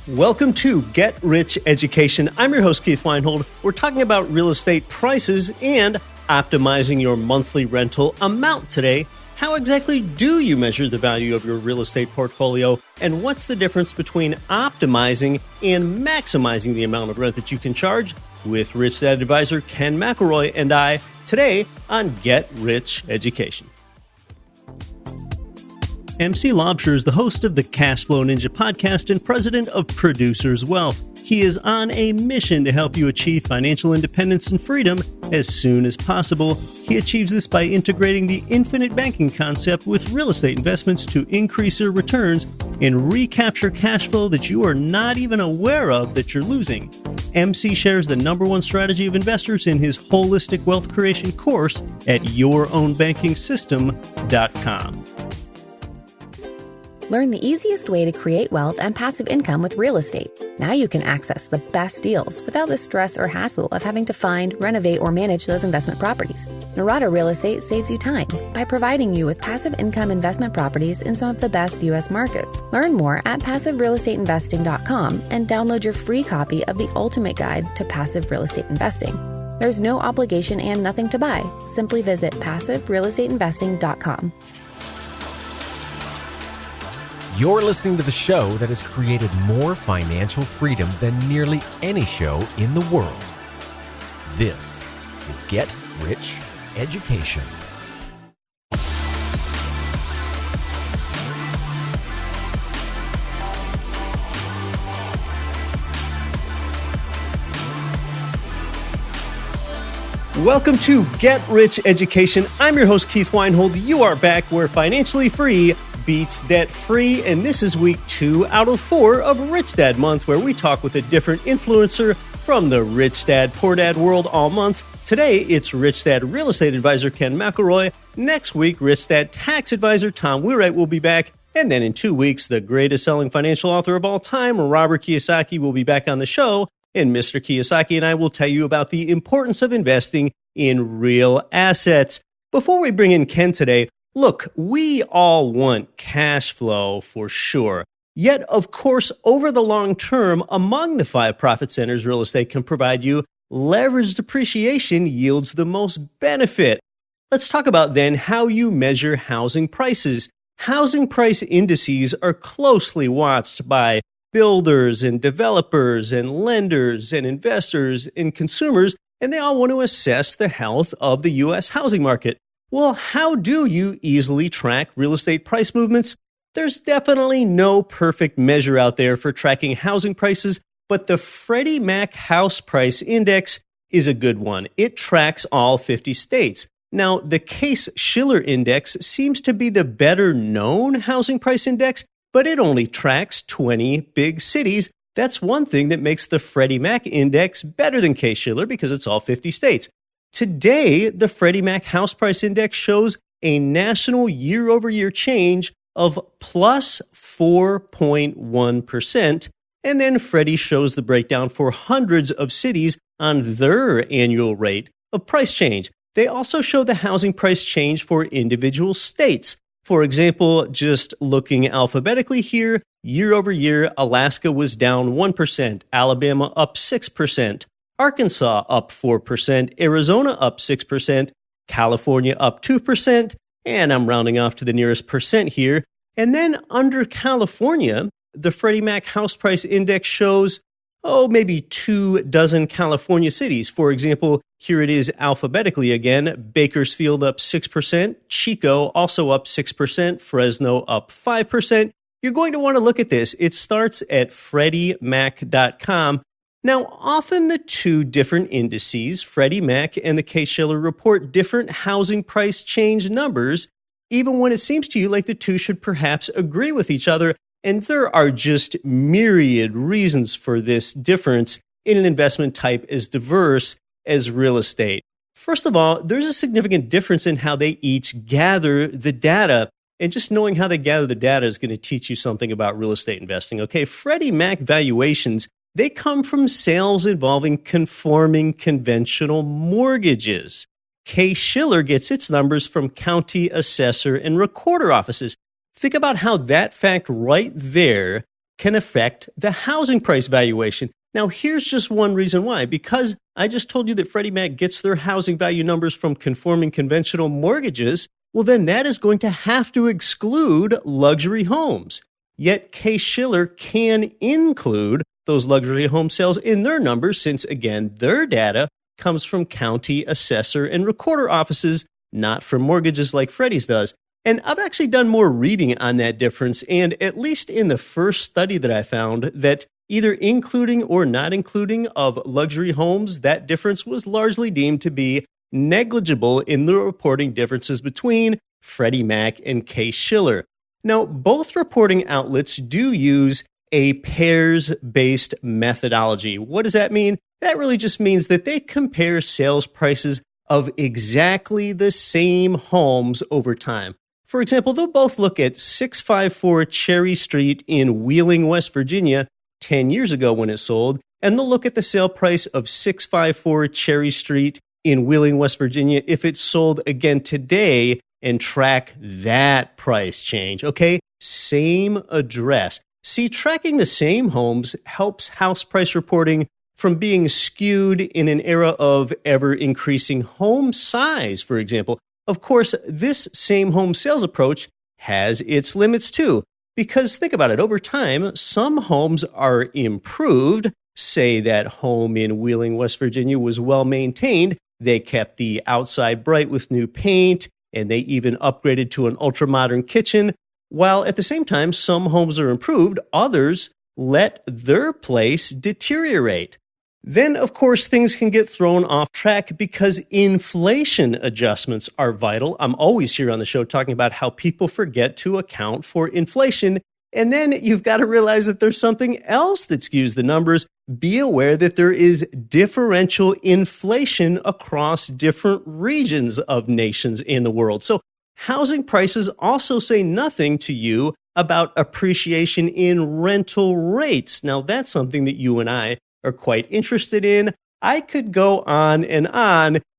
Welcome to Get Rich Education. I'm your host, Keith Weinhold. We're talking about real estate prices and optimizing your monthly rental amount today. How exactly do you measure the value of your real estate portfolio? And what's the difference between optimizing and maximizing the amount of rent that you can charge? With Rich Dad Advisor Ken McElroy and I today on Get Rich Education. MC Laubscher is the host of the Cash Flow Ninja podcast and president of Producers Wealth. He is on a mission to help you achieve financial independence and freedom as soon as possible. He achieves this by integrating the infinite banking concept with real estate investments to increase your returns and recapture cash flow that you are not even aware of that you're losing. MC shares the number one strategy of investors in his holistic wealth creation course at yourownbankingsystem.com. Learn the easiest way to create wealth and passive income with real estate. Now you can access the best deals without the stress or hassle of having to find, renovate, or manage those investment properties. Norada Real Estate saves you time by providing you with passive income investment properties in some of the best U.S. markets. Learn more at passiverealestateinvesting.com and download your free copy of the ultimate guide to passive real estate investing. There's no obligation and nothing to buy. Simply visit passiverealestateinvesting.com. You're listening to the show that has created more financial freedom than nearly any show in the world. This is Get Rich Education. Welcome to Get Rich Education. I'm your host, Keith Weinhold. You are back where financially free beats debt-free, and this is week 2 out of 4 of Rich Dad Month, where we talk with a different influencer from the Rich Dad, Poor Dad world all month. Today, it's Rich Dad Real Estate Advisor Ken McElroy. Next week, Rich Dad Tax Advisor Tom Wheelwright will be back. And then in 2 weeks, the greatest selling financial author of all time, Robert Kiyosaki, will be back on the show. And Mr. Kiyosaki and I will tell you about the importance of investing in real assets. Before we bring in Ken today, look, we all want cash flow for sure. Yet, of course, over the long term, among the 5 profit centers real estate can provide you, leveraged appreciation yields the most benefit. Let's talk about then how you measure housing prices. Housing price indices are closely watched by builders and developers and lenders and investors and consumers, and they all want to assess the health of the U.S. housing market. Well, how do you easily track real estate price movements? There's definitely no perfect measure out there for tracking housing prices, but the Freddie Mac House Price Index is a good one. It tracks all 50 states. Now, the Case-Shiller Index seems to be the better known housing price index, but it only tracks 20 big cities. That's one thing that makes the Freddie Mac Index better than Case-Shiller because it's all 50 states. Today, the Freddie Mac House Price Index shows a national year-over-year change of plus 4.1%, and then Freddie shows the breakdown for hundreds of cities on their annual rate of price change. They also show the housing price change for individual states. For example, just looking alphabetically here, year-over-year, Alaska was down 1%, Alabama up 6%, Arkansas up 4%, Arizona up 6%, California up 2%, and I'm rounding off to the nearest percent here. And then under California, the Freddie Mac House Price Index shows, maybe 24 California cities. For example, here it is alphabetically again, Bakersfield up 6%, Chico also up 6%, Fresno up 5%. You're going to want to look at this. It starts at FreddieMac.com. Now, often the 2 different indices, Freddie Mac and the Case-Shiller, report different housing price change numbers, even when it seems to you like the 2 should perhaps agree with each other. And there are just myriad reasons for this difference in an investment type as diverse as real estate. First of all, there's a significant difference in how they each gather the data. And just knowing how they gather the data is going to teach you something about real estate investing. Okay, Freddie Mac valuations, they come from sales involving conforming conventional mortgages. Case-Shiller gets its numbers from county assessor and recorder offices. Think about how that fact right there can affect the housing price valuation. Now, here's just one reason why. Because I just told you that Freddie Mac gets their housing value numbers from conforming conventional mortgages, well, then that is going to have to exclude luxury homes. Yet Case-Shiller can include those luxury home sales in their numbers since, again, their data comes from county assessor and recorder offices, not from mortgages like Freddie's does. And I've actually done more reading on that difference, and at least in the first study that I found, that either including or not including of luxury homes, that difference was largely deemed to be negligible in the reporting differences between Freddie Mac and Case-Shiller. Now, both reporting outlets do use a pairs-based methodology. What does that mean? That really just means that they compare sales prices of exactly the same homes over time. For example, they'll both look at 654 Cherry Street in Wheeling, West Virginia, 10 years ago when it sold, and they'll look at the sale price of 654 Cherry Street in Wheeling, West Virginia, if it's sold again today, and track that price change, okay? Same address. See, tracking the same homes helps house price reporting from being skewed in an era of ever-increasing home size, for example. Of course, this same home sales approach has its limits too, because think about it, over time, some homes are improved. Say that home in Wheeling, West Virginia was well maintained. They kept the outside bright with new paint, and they even upgraded to an ultra-modern kitchen. While at the same time, some homes are improved, others let their place deteriorate. Then, of course, things can get thrown off track because inflation adjustments are vital. I'm always here on the show talking about how people forget to account for inflation. And then you've got to realize that there's something else that skews the numbers. Be aware that there is differential inflation across different regions of nations in the world. So housing prices also say nothing to you about appreciation in rental rates. Now, that's something that you and I are quite interested in. I could go on, and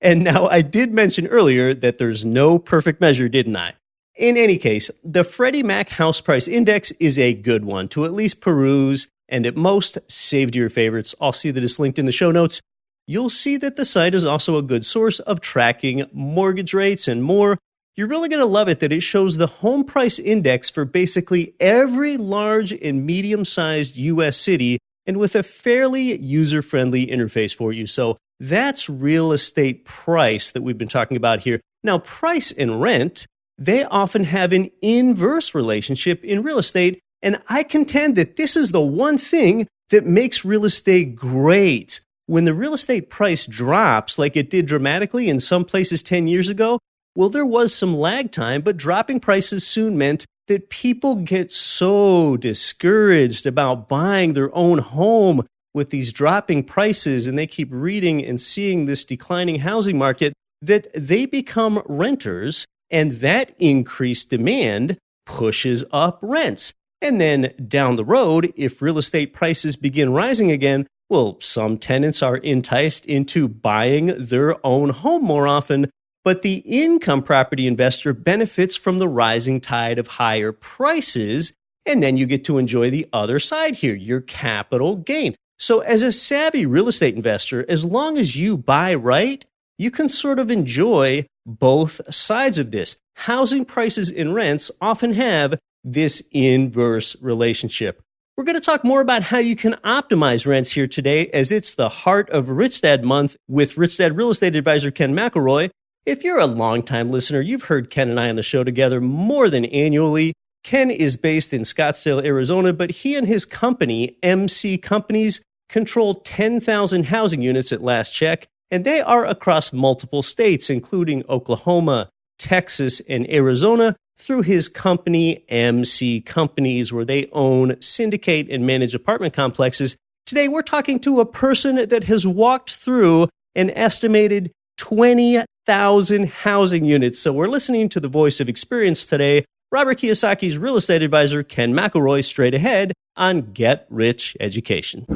now I did mention earlier that there's no perfect measure, didn't I? In any case, the Freddie Mac House Price Index is a good one to at least peruse, and at most, save to your favorites. I'll see that it's linked in the show notes. You'll see that the site is also a good source of tracking mortgage rates and more. You're really going to love it that it shows the home price index for basically every large and medium-sized U.S. city, and with a fairly user-friendly interface for you. So that's real estate price that we've been talking about here. Now, price and rent, they often have an inverse relationship in real estate, and I contend that this is the one thing that makes real estate great. When the real estate price drops, like it did dramatically in some places 10 years ago, well, there was some lag time, but dropping prices soon meant that people get so discouraged about buying their own home with these dropping prices, and they keep reading and seeing this declining housing market, that they become renters, and that increased demand pushes up rents. And then down the road, if real estate prices begin rising again, well, some tenants are enticed into buying their own home more often, but the income property investor benefits from the rising tide of higher prices, and then you get to enjoy the other side here, your capital gain. So as a savvy real estate investor, as long as you buy right, you can sort of enjoy both sides of this. Housing prices and rents often have this inverse relationship. We're going to talk more about how you can optimize rents here today, as it's the heart of Rich Dad Month with Rich Dad real estate advisor Ken McElroy. If you're a longtime listener, you've heard Ken and I on the show together more than annually. Ken is based in Scottsdale, Arizona, but he and his company, MC Companies, control 10,000 housing units at last check, and they are across multiple states, including Oklahoma, Texas, and Arizona, through his company, MC Companies, where they own, syndicate, and manage apartment complexes. Today, we're talking to a person that has walked through an estimated 20,000 housing units. So we're listening to the voice of experience today, Robert Kiyosaki's real estate advisor, Ken McElroy, straight ahead on Get Rich Education.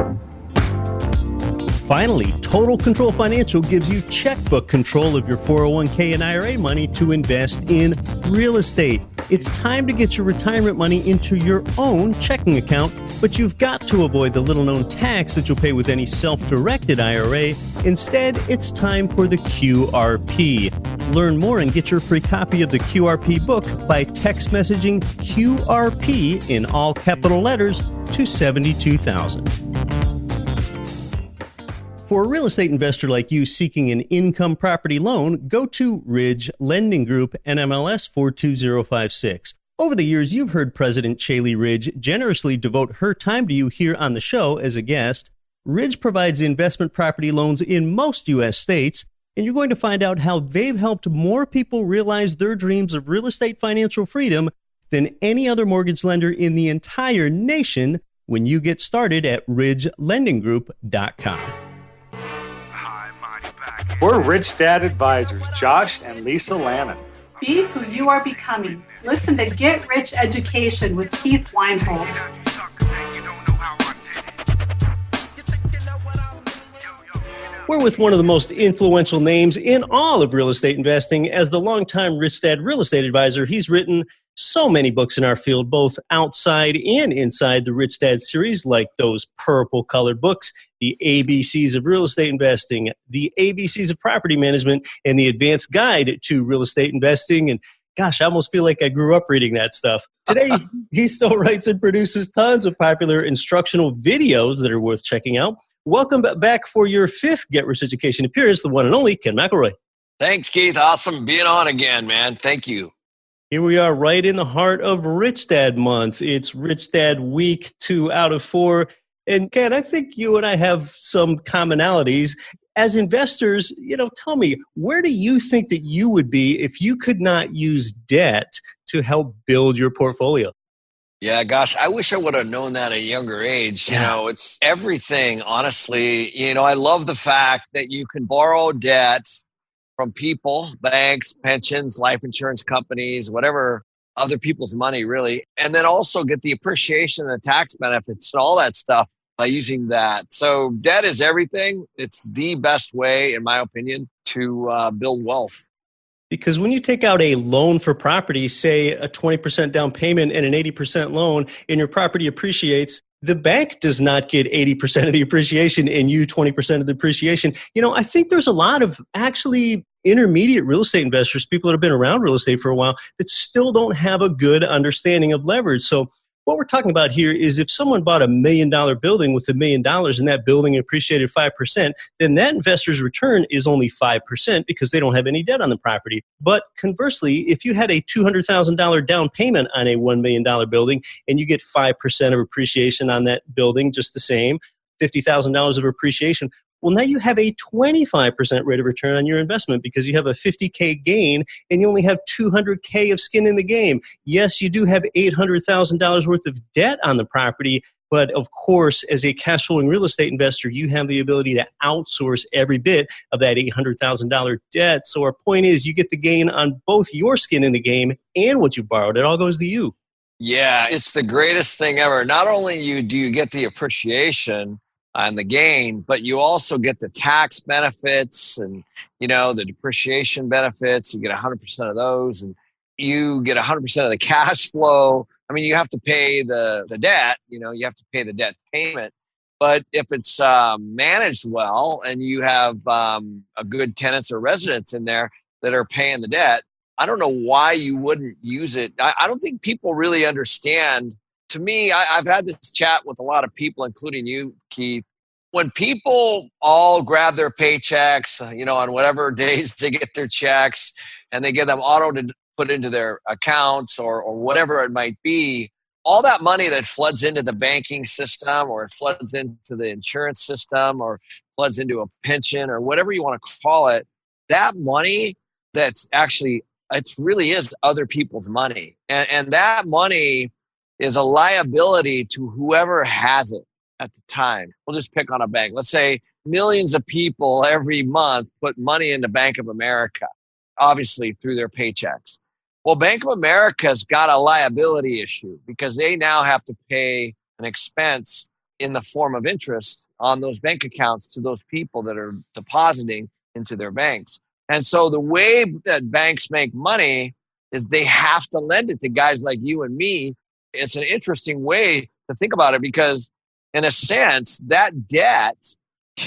Finally, Total Control Financial gives you checkbook control of your 401k and IRA money to invest in real estate. It's time to get your retirement money into your own checking account, but you've got to avoid the little-known tax that you'll pay with any self-directed IRA. Instead, it's time for the QRP. Learn more and get your free copy of the QRP book by text messaging QRP in all capital letters to 72,000. For a real estate investor like you seeking an income property loan, go to Ridge Lending Group, NMLS 42056. Over the years, you've heard President Chaley Ridge generously devote her time to you here on the show as a guest. Ridge provides investment property loans in most U.S. states, and you're going to find out how they've helped more people realize their dreams of real estate financial freedom than any other mortgage lender in the entire nation when you get started at ridgelendinggroup.com. We're Rich Dad Advisors, Josh and Lisa Lannon. Be who you are becoming. Listen to Get Rich Education with Keith Weinhold. We're with one of the most influential names in all of real estate investing. As the longtime Rich Dad real estate advisor, he's written so many books in our field, both outside and inside the Rich Dad series, like those purple-colored books, the ABCs of Real Estate Investing, the ABCs of Property Management, and the Advanced Guide to Real Estate Investing. And gosh, I almost feel like I grew up reading that stuff. Today, he still writes and produces tons of popular instructional videos that are worth checking out. Welcome back for your fifth Get Rich Education appearance, the one and only Ken McElroy. Thanks, Keith. Awesome being on again, man. Thank you. Here we are right in the heart of Rich Dad Month. It's Rich Dad Week 2 out of 4. And Ken, I think you and I have some commonalities. As investors, tell me, where do you think that you would be if you could not use debt to help build your portfolio? Yeah, gosh, I wish I would have known that at a younger age. Yeah. It's everything, honestly. I love the fact that you can borrow debt from people, banks, pensions, life insurance companies, whatever, other people's money, really, and then also get the appreciation and the tax benefits and all that stuff by using that. So debt is everything. It's the best way, in my opinion, to build wealth. Because when you take out a loan for property, say a 20% down payment and an 80% loan, and your property appreciates, the bank does not get 80% of the appreciation and you 20% of the appreciation. I think there's a lot of actually intermediate real estate investors, people that have been around real estate for a while, that still don't have a good understanding of leverage. So what we're talking about here is if someone bought $1 million building with $1 million and that building appreciated 5%, then that investor's return is only 5% because they don't have any debt on the property. But conversely, if you had a $200,000 down payment on a $1 million building and you get 5% of appreciation on that building just the same, $50,000 of appreciation, well, now you have a 25% rate of return on your investment because you have a $50K gain and you only have $200K of skin in the game. Yes, you do have $800,000 worth of debt on the property, but of course, as a cash flowing real estate investor, you have the ability to outsource every bit of that $800,000 debt. So our point is you get the gain on both your skin in the game and what you borrowed. It all goes to you. Yeah, it's the greatest thing ever. Not only do you get the appreciation on the gain, but you also get the tax benefits and, the depreciation benefits. You get 100% of those and you get 100% of the cash flow. I mean, you have to pay the debt, you have to pay the debt payment. But if it's managed well and you have a good tenants or residents in there that are paying the debt, I don't know why you wouldn't use it. I don't think people really understand. To me, I've had this chat with a lot of people, including you, Keith. When people all grab their paychecks, on whatever days they get their checks, and they get them auto to put into their accounts or whatever it might be, all that money that floods into the banking system or it floods into the insurance system or floods into a pension or whatever you want to call it, that money that's actually, it really is other people's money. And that money is a liability to whoever has it at the time. We'll just pick on a bank. Let's say millions of people every month put money into Bank of America, obviously through their paychecks. Well, Bank of America's got a liability issue because they now have to pay an expense in the form of interest on those bank accounts to those people that are depositing into their banks. And so the way that banks make money is they have to lend it to guys like you and me. It's an interesting way to think about it because in a sense, that debt,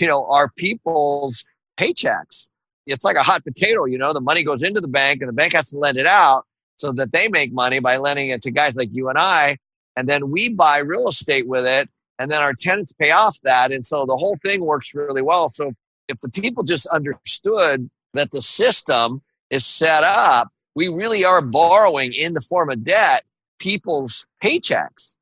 are people's paychecks. It's like a hot potato, the money goes into the bank and the bank has to lend it out so that they make money by lending it to guys like you and I. And then we buy real estate with it. And then our tenants pay off that. And so the whole thing works really well. So if the people just understood that the system is set up, we really are borrowing in the form of debt people's paychecks.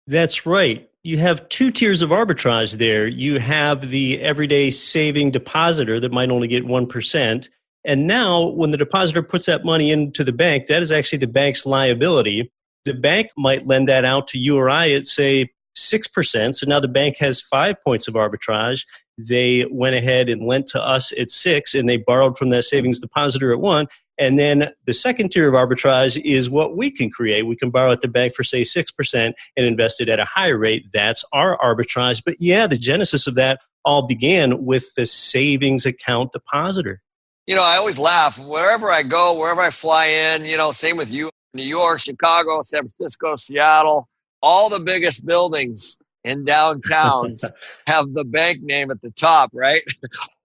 That's right. You have two tiers of arbitrage there. You have the everyday saving depositor that might only get 1%. And now when the depositor puts that money into the bank, that is actually the bank's liability. The bank might lend that out to you or I at, say, 6%. So now the bank has 5 points of arbitrage. They went ahead and lent to us at 6, and they borrowed from that savings depositor at 1. And then the second tier of arbitrage is what we can create. We can borrow at the bank for, say, 6% and invest it at a higher rate. That's our arbitrage. But yeah, the genesis of that all began with the savings account depositor. I always laugh. Wherever I go, wherever I fly in, same with you, New York, Chicago, San Francisco, Seattle, all the biggest buildings in downtowns have the bank name at the top, right?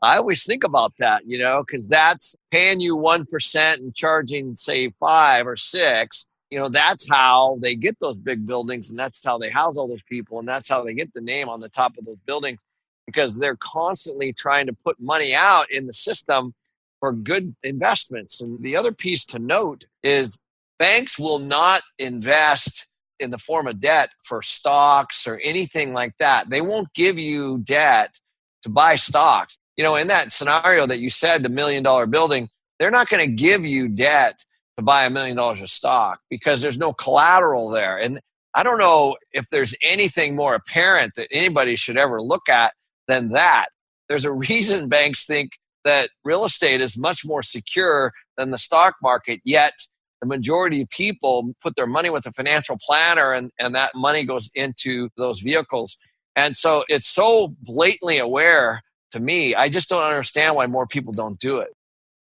I always think about that, because that's paying you 1% and charging, say, 5 or 6. That's how they get those big buildings, and that's how they house all those people, and that's how they get the name on the top of those buildings, because they're constantly trying to put money out in the system for good investments. And the other piece to note is banks will not invest in the form of debt for stocks or anything like that. They won't give you debt to buy stocks. In that scenario that you said, the $1 million building, they're not going to give you debt to buy $1 million of stock because there's no collateral there. And I don't know if there's anything more apparent that anybody should ever look at than that. There's a reason banks think that real estate is much more secure than the stock market, yet the majority of people put their money with a financial planner and that money goes into those vehicles. And so it's so blatantly aware to me. I just don't understand why more people don't do it.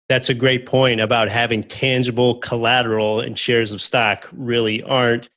That's a great point about having tangible collateral, and shares of stock really aren't.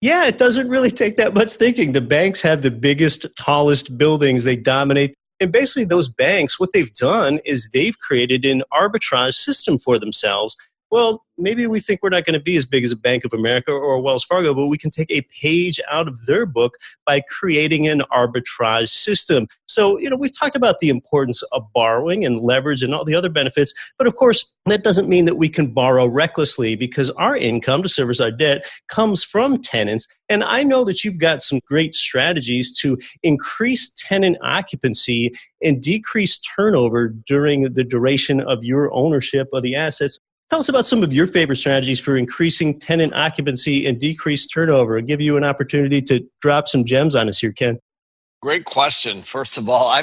Yeah, it doesn't really take that much thinking. The banks have the biggest, tallest buildings. They dominate. And basically those banks, what they've done is they've created an arbitrage system for themselves. Well, maybe we think we're not going to be as big as a Bank of America or a Wells Fargo, but we can take a page out of their book by creating an arbitrage system. So, we've talked about the importance of borrowing and leverage and all the other benefits, but of course, that doesn't mean that we can borrow recklessly, because our income to service our debt comes from tenants. And I know that you've got some great strategies to increase tenant occupancy and decrease turnover during the duration of your ownership of the assets. Tell us about some of your favorite strategies for increasing tenant occupancy and decrease turnover. I'll give you an opportunity to drop some gems on us here, Ken. Great question. First of all,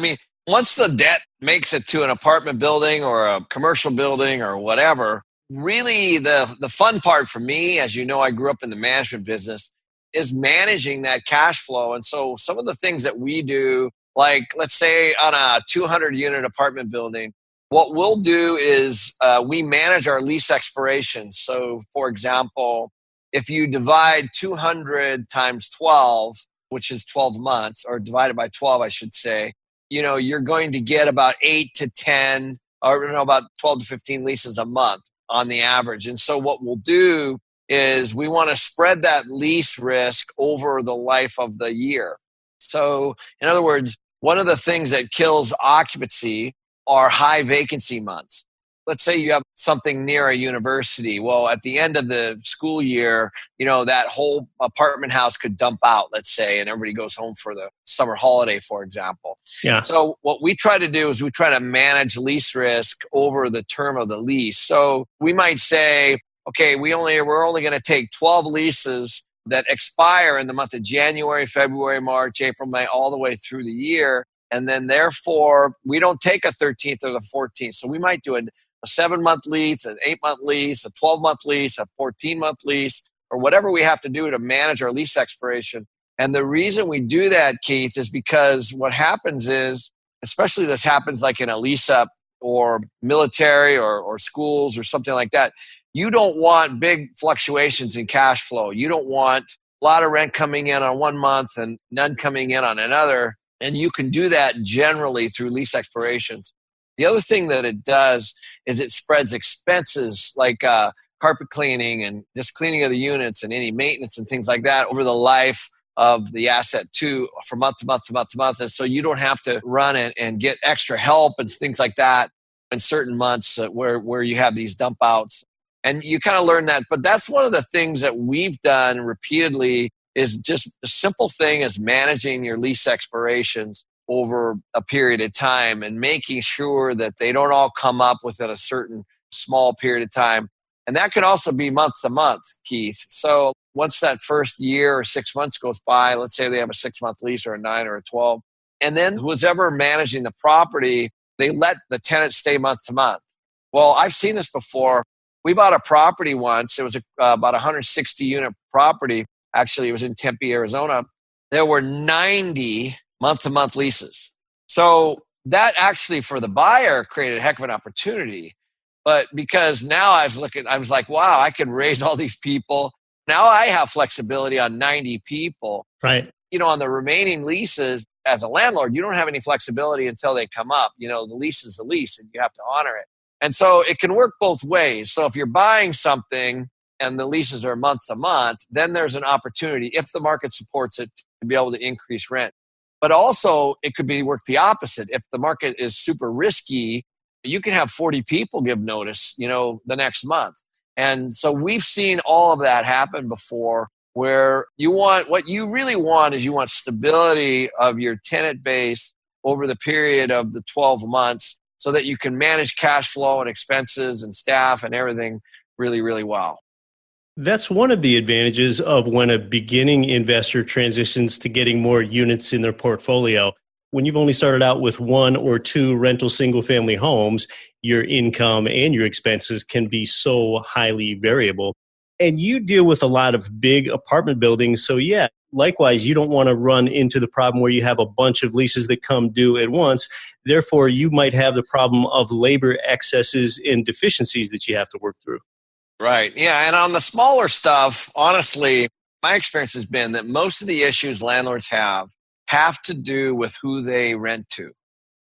once the debt makes it to an apartment building or a commercial building or whatever, really the fun part for me, as you know, I grew up in the management business, is managing that cash flow. And so some of the things that we do, like let's say on a 200-unit apartment building, what we'll do is we manage our lease expirations. So, for example, if you divide 200 times 12, which is 12 months, or divided by 12, I should say, you're going to get about 8 to 10, or about 12 to 15 leases a month on the average. And so what we'll do is we want to spread that lease risk over the life of the year. So, in other words, one of the things that kills occupancy are high vacancy months. Let's say you have something near a university. Well, at the end of the school year, that whole apartment house could dump out, let's say, and everybody goes home for the summer holiday, for example. Yeah. So what we try to do is we try to manage lease risk over the term of the lease. So we might say, okay, we're only going to take 12 leases that expire in the month of January, February, March, April, May, all the way through the year. And then therefore, we don't take a 13th or the 14th. So we might do a 7-month lease, an 8-month lease, a 12-month lease, a 14-month lease, or whatever we have to do to manage our lease expiration. And the reason we do that, Keith, is because what happens is, especially this happens like in a lease up or military or schools or something like that, you don't want big fluctuations in cash flow. You don't want a lot of rent coming in on one month and none coming in on another. And you can do that generally through lease expirations. The other thing that it does is it spreads expenses like carpet cleaning and just cleaning of the units and any maintenance and things like that over the life of the asset too, from month to month to month to month. And so you don't have to run and get extra help and things like that in certain months where you have these dump outs. And you kind of learn that. But that's one of the things that we've done repeatedly is just a simple thing as managing your lease expirations over a period of time and making sure that they don't all come up within a certain small period of time. And that can also be month to month, Keith. So once that first year or 6 months goes by, let's say they have a 6-month lease or a 9 or a 12, and then who's ever managing the property, they let the tenant stay month to month. Well, I've seen this before. We bought a property once. It was about a 160 unit property. Actually, it was in Tempe, Arizona. There were 90 month to month leases. So that actually for the buyer created a heck of an opportunity. But because now I was like, wow, I could raise all these people. Now I have flexibility on 90 people. Right. On the remaining leases, as a landlord, you don't have any flexibility until they come up. The lease is the lease and you have to honor it. And so it can work both ways. So if you're buying something and the leases are month to month, then there's an opportunity, if the market supports it, to be able to increase rent. But also it could be work the opposite. If the market is super risky, you can have 40 people give notice, the next month. And so we've seen all of that happen before, where what you really want is you want stability of your tenant base over the period of the 12 months so that you can manage cash flow and expenses and staff and everything really, really well. That's one of the advantages of when a beginning investor transitions to getting more units in their portfolio. When you've only started out with 1 or 2 rental single-family homes, your income and your expenses can be so highly variable. And you deal with a lot of big apartment buildings. So yeah, likewise, you don't want to run into the problem where you have a bunch of leases that come due at once. Therefore, you might have the problem of labor excesses and deficiencies that you have to work through. Right. Yeah. And on the smaller stuff, honestly, my experience has been that most of the issues landlords have to do with who they rent to.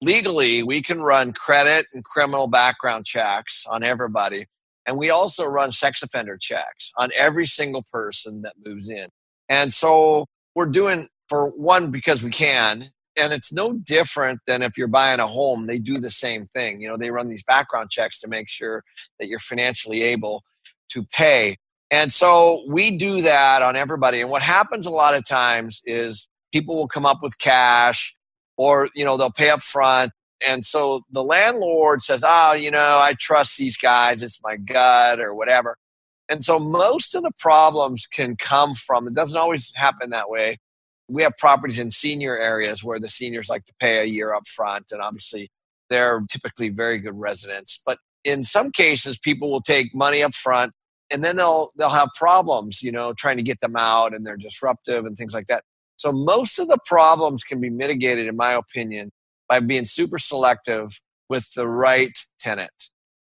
Legally, we can run credit and criminal background checks on everybody. And we also run sex offender checks on every single person that moves in. And so we're doing, for one, because we can. And it's no different than if you're buying a home, they do the same thing. They run these background checks to make sure that you're financially able to pay. And so we do that on everybody. And what happens a lot of times is people will come up with cash or, they'll pay up front. And so the landlord says, I trust these guys. It's my gut or whatever. And so most of the problems can come from, it doesn't always happen that way. We have properties in senior areas where the seniors like to pay a year up front. And obviously they're typically very good residents. But in some cases, people will take money up front and then they'll have problems, trying to get them out, and they're disruptive and things like that. So most of the problems can be mitigated, in my opinion, by being super selective with the right tenant.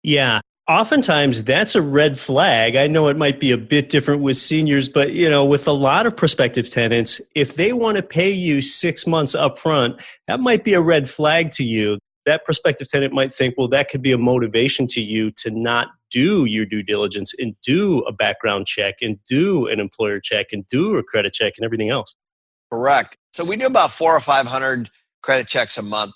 Yeah. Oftentimes that's a red flag. I know it might be a bit different with seniors, but with a lot of prospective tenants, if they want to pay you 6 months up front, that might be a red flag to you. That prospective tenant might think, well, that could be a motivation to you to not do your due diligence and do a background check and do an employer check and do a credit check and everything else. Correct. So we do about 400 or 500 credit checks a month.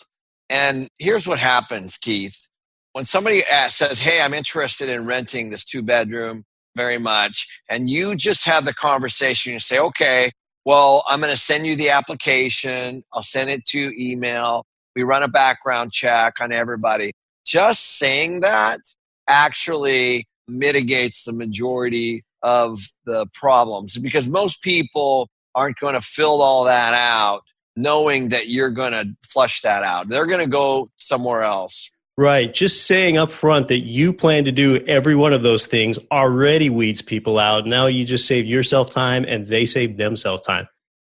And here's what happens, Keith. When somebody says, hey, I'm interested in renting this 2-bedroom very much, and you just have the conversation, you say, okay, well, I'm going to send you the application. I'll send it to email. We run a background check on everybody. Just saying that actually mitigates the majority of the problems, because most people aren't going to fill all that out knowing that you're going to flush that out. They're going to go somewhere else. Right. Just saying up front that you plan to do every one of those things already weeds people out. Now you just save yourself time and they save themselves time.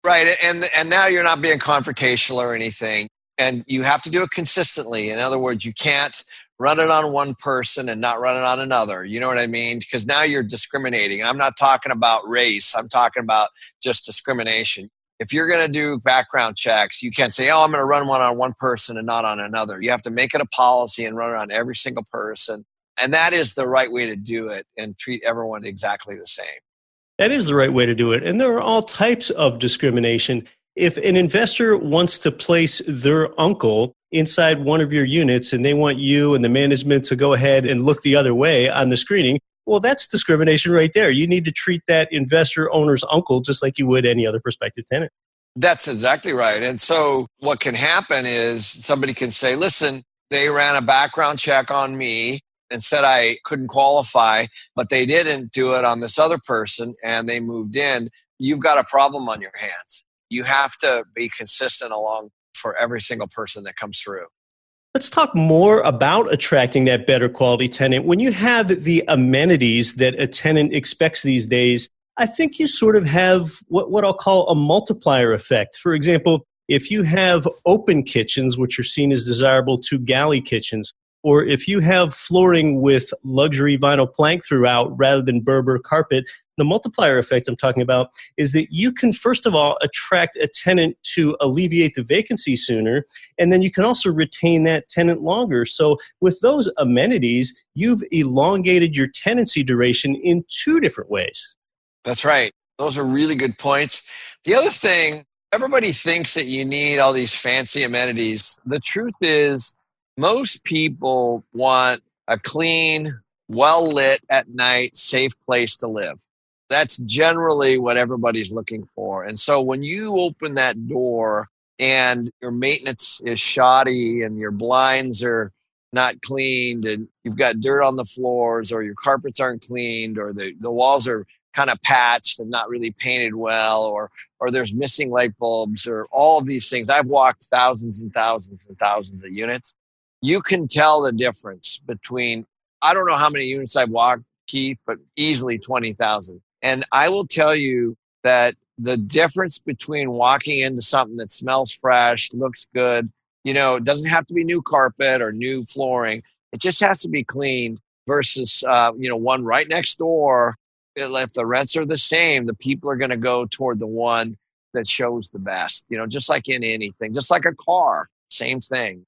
Right. And now you're not being confrontational or anything. And you have to do it consistently. In other words, you can't run it on one person and not run it on another. You know what I mean? Because now you're discriminating. I'm not talking about race. I'm talking about just discrimination. If you're going to do background checks, you can't say, oh, I'm going to run one on one person and not on another. You have to make it a policy and run it on every single person. And that is the right way to do it and treat everyone exactly the same. That is the right way to do it. And there are all types of discrimination. If an investor wants to place their uncle inside one of your units and they want you and the management to go ahead and look the other way on the screening, well, that's discrimination right there. You need to treat that investor owner's uncle just like you would any other prospective tenant. That's exactly right. And so what can happen is somebody can say, listen, they ran a background check on me and said I couldn't qualify, but they didn't do it on this other person and they moved in. You've got a problem on your hands. You have to be consistent along for every single person that comes through. Let's talk more about attracting that better quality tenant. When you have the amenities that a tenant expects these days, I think you sort of have what I'll call a multiplier effect. For example, if you have open kitchens, which are seen as desirable to galley kitchens, or if you have flooring with luxury vinyl plank throughout rather than Berber carpet, the multiplier effect I'm talking about is that you can, first of all, attract a tenant to alleviate the vacancy sooner, and then you can also retain that tenant longer. So with those amenities, you've elongated your tenancy duration in two different ways. That's right. Those are really good points. The other thing, everybody thinks that you need all these fancy amenities. The truth is, most people want a clean, well-lit at night, safe place to live. That's generally what everybody's looking for. And so when you open that door and your maintenance is shoddy and your blinds are not cleaned and you've got dirt on the floors or your carpets aren't cleaned or the walls are kind of patched and not really painted well or there's missing light bulbs or all of these things. I've walked thousands and thousands and thousands of units. You can tell the difference between, I don't know how many units I've walked, Keith, but easily 20,000. And I will tell you that the difference between walking into something that smells fresh, looks good, it doesn't have to be new carpet or new flooring. It just has to be cleaned versus, one right next door. If the rents are the same, the people are going to go toward the one that shows the best, just like in anything, just like a car, same thing.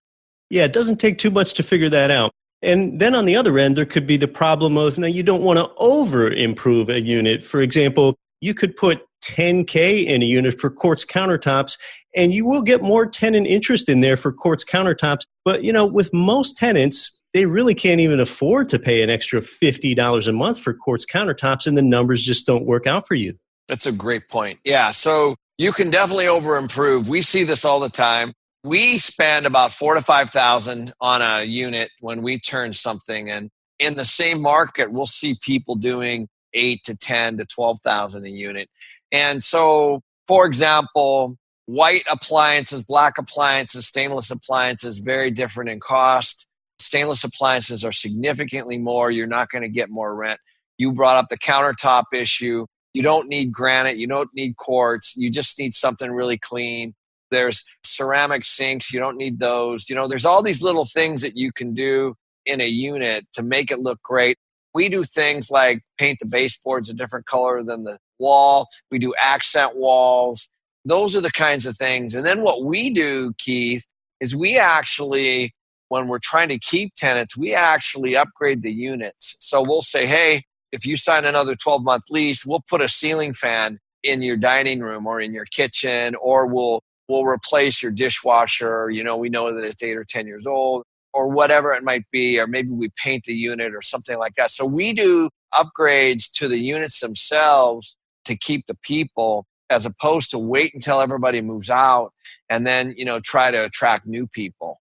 Yeah, it doesn't take too much to figure that out. And then on the other end, there could be the problem of, now you don't want to over-improve a unit. For example, you could put $10K in a unit for quartz countertops, and you will get more tenant interest in there for quartz countertops. But, with most tenants, they really can't even afford to pay an extra $50 a month for quartz countertops, and the numbers just don't work out for you. That's a great point. Yeah, so you can definitely over-improve. We see this all the time. We spend about $4,000 to $5,000 on a unit when we turn something, and in the same market, we'll see people doing $8,000 to $10,000 to $12,000 a unit. And so, for example, white appliances, black appliances, stainless appliances, very different in cost. Stainless appliances are significantly more. You're not going to get more rent. You brought up the countertop issue. You don't need granite. You don't need quartz. You just need something really clean. There's ceramic sinks. You don't need those. There's all these little things that you can do in a unit to make it look great. We do things like paint the baseboards a different color than the wall. We do accent walls. Those are the kinds of things. And then what we do, Keith, is we actually, when we're trying to keep tenants, we actually upgrade the units. So we'll say, hey, if you sign another 12-month lease, we'll put a ceiling fan in your dining room or in your kitchen, or we'll replace your dishwasher. We know that it's 8 or 10 years old or whatever it might be, or maybe we paint the unit or something like that. So we do upgrades to the units themselves to keep the people, as opposed to wait until everybody moves out and then, try to attract new people.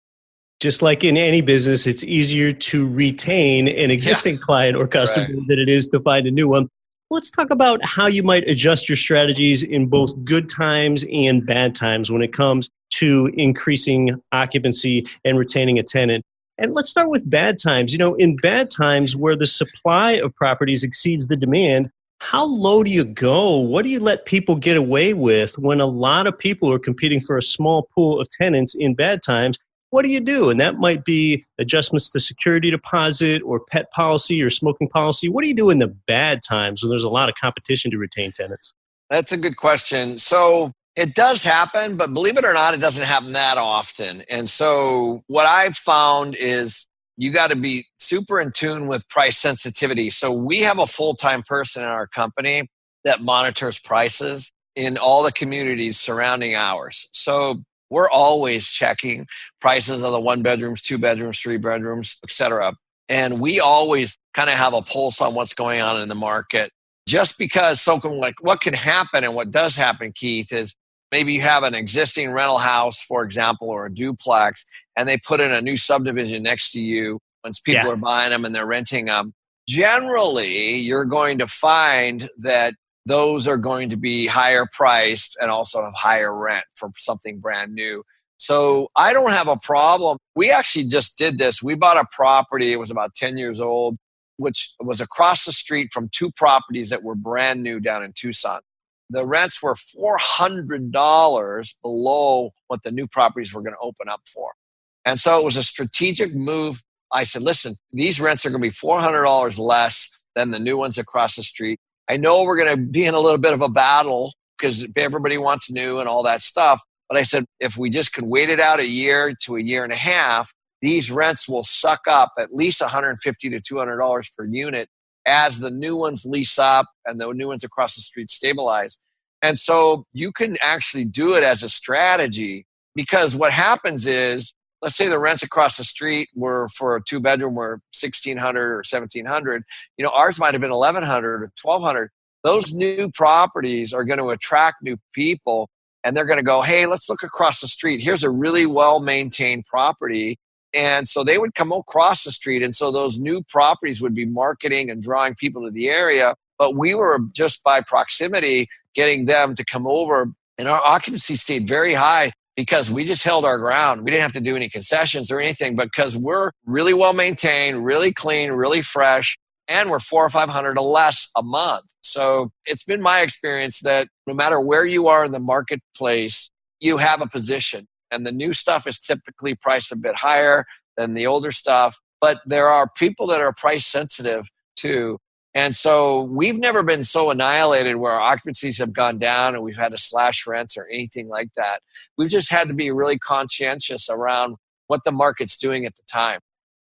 Just like in any business, it's easier to retain an existing client or customer than it is to find a new one. Let's talk about how you might adjust your strategies in both good times and bad times when it comes to increasing occupancy and retaining a tenant. And let's start with bad times. In bad times where the supply of properties exceeds the demand, How low do you go? What do you let people get away with when a lot of people are competing for a small pool of tenants in bad times? What do you do? And that might be adjustments to security deposit or pet policy or smoking policy. What do you do in the bad times when there's a lot of competition to retain tenants? That's a good question. So it does happen, but believe it or not, it doesn't happen that often. And so what I've found is you got to be super in tune with price sensitivity. So we have a full-time person in our company that monitors prices in all the communities surrounding ours. So we're always checking prices of the 1 bedrooms, 2 bedrooms, 3 bedrooms, et cetera. And we always kind of have a pulse on what's going on in the market. Just because what can happen and what does happen, Keith, is maybe you have an existing rental house, for example, or a duplex, and they put in a new subdivision next to you once people are buying them and they're renting them. Generally, you're going to find that those are going to be higher priced and also have higher rent for something brand new. So I don't have a problem. We actually just did this. We bought a property. It was about 10 years old, which was across the street from 2 properties that were brand new down in Tucson. The rents were $400 below what the new properties were going to open up for. And so it was a strategic move. I said, listen, these rents are going to be $400 less than the new ones across the street. I know we're going to be in a little bit of a battle because everybody wants new and all that stuff. But I said, if we just can wait it out a year to a year and a half, these rents will suck up at least $150 to $200 per unit as the new ones lease up and the new ones across the street stabilize. And so you can actually do it as a strategy, because what happens is, let's say the rents across the street were for a 2-bedroom were $1,600 or $1,700. Ours might have been $1,100 or $1,200. Those new properties are going to attract new people, and they're going to go, hey, let's look across the street. Here's a really well-maintained property. And so they would come across the street. And so those new properties would be marketing and drawing people to the area. But we were just by proximity getting them to come over. And our occupancy stayed very high because we just held our ground. We didn't have to do any concessions or anything, because we're really well maintained, really clean, really fresh, and we're $400 or $500 less a month. So it's been my experience that no matter where you are in the marketplace, you have a position. And the new stuff is typically priced a bit higher than the older stuff. But there are people that are price sensitive too. And so we've never been so annihilated where our occupancies have gone down and we've had to slash rents or anything like that. We've just had to be really conscientious around what the market's doing at the time.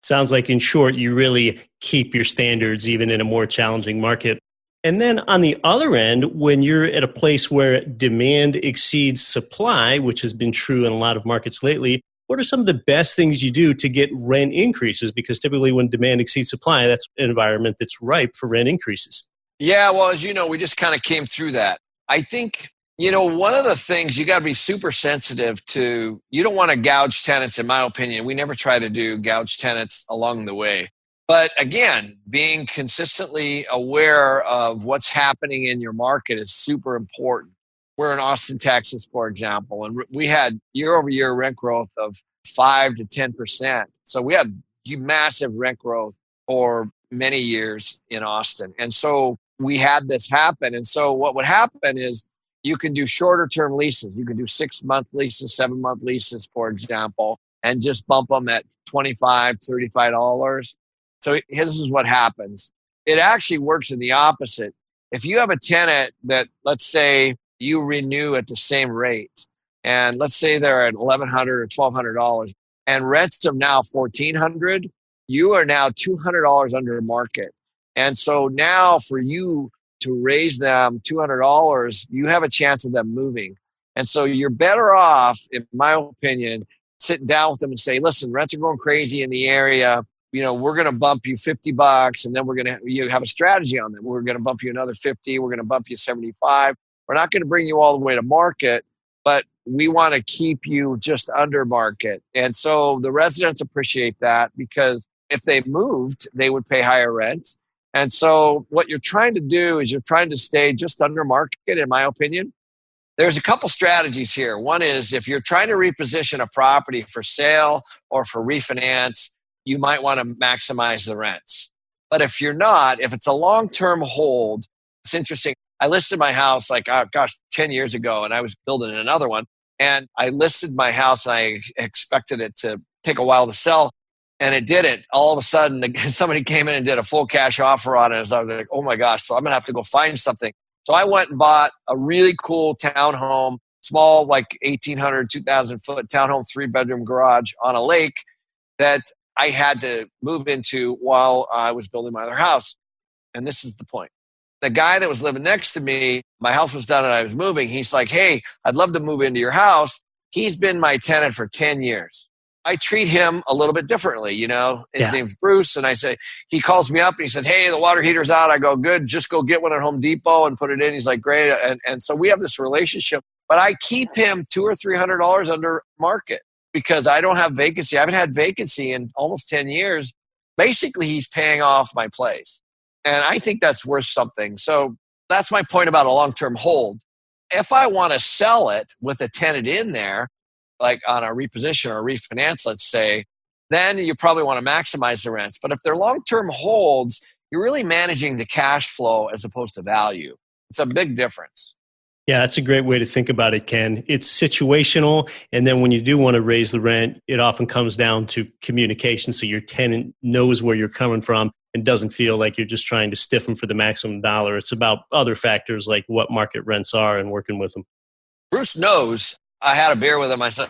Sounds like, in short, you really keep your standards even in a more challenging market. And then on the other end, when you're at a place where demand exceeds supply, which has been true in a lot of markets lately, what are some of the best things you do to get rent increases? Because typically when demand exceeds supply, that's an environment that's ripe for rent increases. Yeah, well, as you know, we just kind of came through that. I think, one of the things you got to be super sensitive to, you don't want to gouge tenants, in my opinion. We never try to do gouge tenants along the way. But again, being consistently aware of what's happening in your market is super important. We're in Austin, Texas, for example, and we had year-over-year rent growth of 5 to 10%. So we had massive rent growth for many years in Austin. And so we had this happen. And so what would happen is you can do shorter-term leases. You can do 6-month leases, 7-month leases, for example, and just bump them at $25, $35. So this is what happens. It actually works in the opposite. If you have a tenant that, let's say, you renew at the same rate, and let's say they're at $1,100 or $1,200, and rents are now $1,400, you are now $200 under market. And so now for you to raise them $200, you have a chance of them moving. And so you're better off, in my opinion, sitting down with them and say, listen, rents are going crazy in the area. We're going to bump you $50, and then you have a strategy on them. We're going to bump you another 50. We're going to bump you 75. We're not going to bring you all the way to market, but we want to keep you just under market. And so the residents appreciate that, because if they moved, they would pay higher rent. And so what you're trying to do is you're trying to stay just under market, in my opinion. There's a couple strategies here. One is if you're trying to reposition a property for sale or for refinance, you might want to maximize the rents. But if you're not, if it's a long-term hold, It's interesting. I listed my house 10 years ago, and I was building another one. And I listed my house, and I expected it to take a while to sell, and it didn't. All of a sudden, somebody came in and did a full cash offer on it. So I was like, oh my gosh, so I'm going to have to go find something. So I went and bought a really cool townhome, small, like 1,800, 2,000 foot townhome, 3-bedroom garage on a lake that I had to move into while I was building my other house. And this is the point. The guy that was living next to me, my house was done and I was moving. He's like, hey, I'd love to move into your house. He's been my tenant for 10 years. I treat him a little bit differently, His name's Bruce. And I say, he calls me up and he said, hey, the water heater's out. I go, good. Just go get one at Home Depot and put it in. He's like, great. And so we have this relationship, but I keep him $200 or $300 under market because I don't have vacancy. I haven't had vacancy in almost 10 years. Basically, he's paying off my place. And I think that's worth something. So that's my point about a long-term hold. If I want to sell it with a tenant in there, like on a reposition or a refinance, let's say, then you probably want to maximize the rents. But if they're long-term holds, you're really managing the cash flow as opposed to value. It's a big difference. Yeah, that's a great way to think about it, Ken. It's situational. And then when you do want to raise the rent, it often comes down to communication. So your tenant knows where you're coming from and doesn't feel like you're just trying to stiff them for the maximum dollar. It's about other factors like what market rents are and working with them. Bruce knows. I had a beer with him. I said,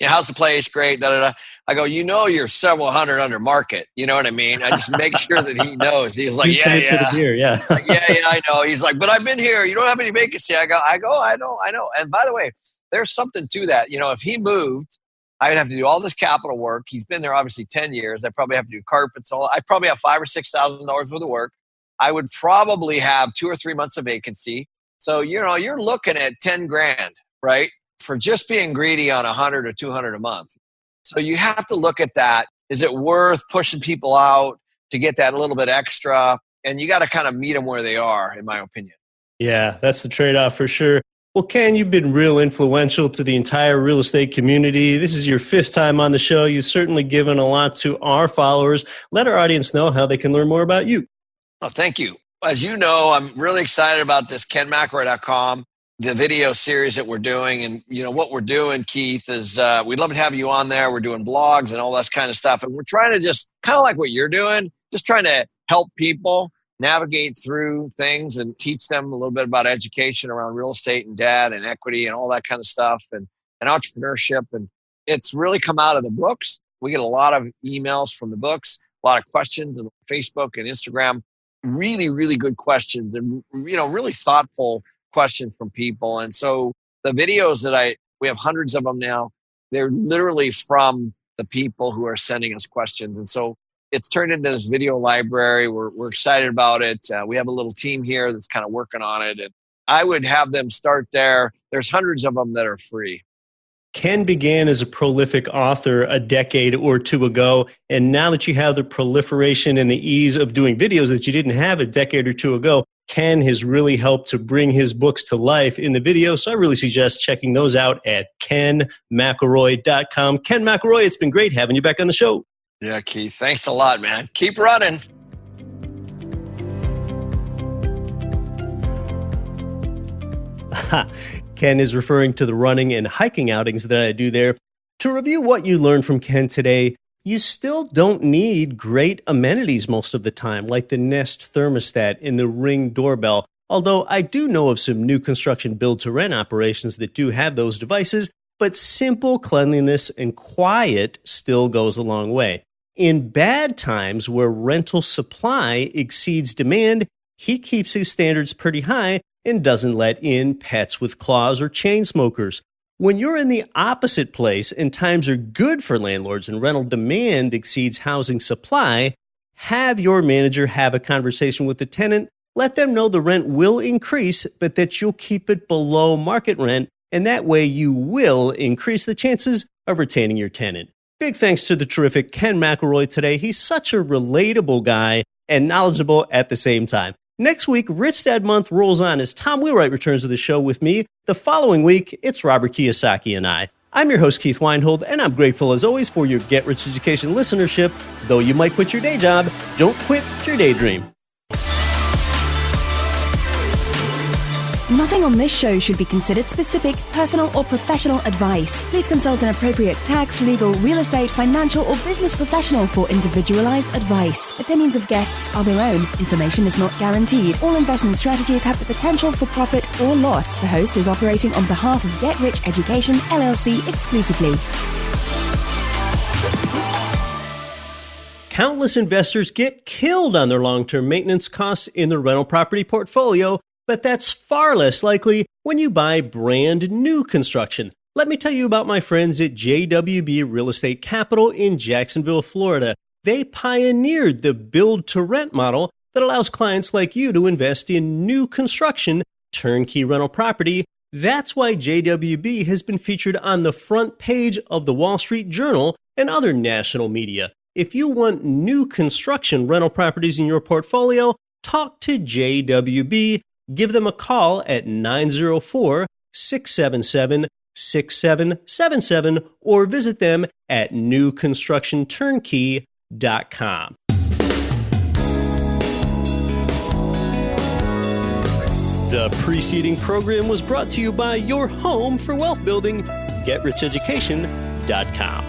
how's the place? Great. Da, da, da. I go, you're several hundred under market. You know what I mean? I just make sure that he knows. He's like, yeah. Beer, yeah. Like, yeah, I know. He's like, but I've been here. You don't have any vacancy. I go, I know. And by the way, there's something to that. If he moved, I would have to do all this capital work. He's been there obviously 10 years. I probably have to do carpets. I probably have $5,000 or $6,000 worth of work. I would probably have 2 or 3 months of vacancy. So, you're looking at 10 grand, right? For just being greedy on 100 or 200 a month. So you have to look at that. Is it worth pushing people out to get that a little bit extra? And you got to kind of meet them where they are, in my opinion. Yeah, that's the trade-off for sure. Well, Ken, you've been real influential to the entire real estate community. This is your 5th time on the show. You've certainly given a lot to our followers. Let our audience know how they can learn more about you. Oh, thank you. As you know, I'm really excited about this KenMcElroy.com. The video series that we're doing. And, what we're doing, Keith, is we'd love to have you on there. We're doing blogs and all that kind of stuff. And we're trying to just kind of like what you're doing, just trying to help people navigate through things and teach them a little bit about education around real estate and debt and equity and all that kind of stuff and entrepreneurship. And it's really come out of the books. We get a lot of emails from the books, a lot of questions on Facebook and Instagram, really, really good questions and, really thoughtful questions from people. And so the videos that we have hundreds of them now, they're literally from the people who are sending us questions. And so it's turned into this video library. We're excited about it. We have a little team here that's kind of working on it. And I would have them start there. There's hundreds of them that are free. Ken began as a prolific author a decade or two ago, and now that you have the proliferation and the ease of doing videos that you didn't have a decade or two ago, Ken has really helped to bring his books to life in the video, so I really suggest checking those out at KenMcElroy.com. Ken McElroy, it's been great having you back on the show. Yeah, Keith, thanks a lot, man. Keep running. Ken is referring to the running and hiking outings that I do there. To review what you learned from Ken today, you still don't need great amenities most of the time, like the Nest thermostat and the Ring doorbell, although I do know of some new construction build-to-rent operations that do have those devices, but simple cleanliness and quiet still goes a long way. In bad times where rental supply exceeds demand, he keeps his standards pretty high and doesn't let in pets with claws or chain smokers. When you're in the opposite place and times are good for landlords and rental demand exceeds housing supply, have your manager have a conversation with the tenant. Let them know the rent will increase, but that you'll keep it below market rent, and that way you will increase the chances of retaining your tenant. Big thanks to the terrific Ken McElroy today. He's such a relatable guy and knowledgeable at the same time. Next week, Rich Dad Month rolls on as Tom Wheelwright returns to the show with me. The following week, it's Robert Kiyosaki and I. I'm your host, Keith Weinhold, and I'm grateful as always for your Get Rich Education listenership. Though you might quit your day job, don't quit your daydream. Nothing on this show should be considered specific, personal, or professional advice. Please consult an appropriate tax, legal, real estate, financial, or business professional for individualized advice. Opinions of guests are their own. Information is not guaranteed. All investment strategies have the potential for profit or loss. The host is operating on behalf of Get Rich Education, LLC exclusively. Countless investors get killed on their long-term maintenance costs in their rental property portfolio, but that's far less likely when you buy brand new construction. Let me tell you about my friends at JWB Real Estate Capital in Jacksonville, Florida. They pioneered the build-to-rent model that allows clients like you to invest in new construction, turnkey rental property. That's why JWB has been featured on the front page of the Wall Street Journal and other national media. If you want new construction rental properties in your portfolio, talk to JWB. Give them a call at 904-677-6777 or visit them at newconstructionturnkey.com. The preceding program was brought to you by your home for wealth building, GetRichEducation.com.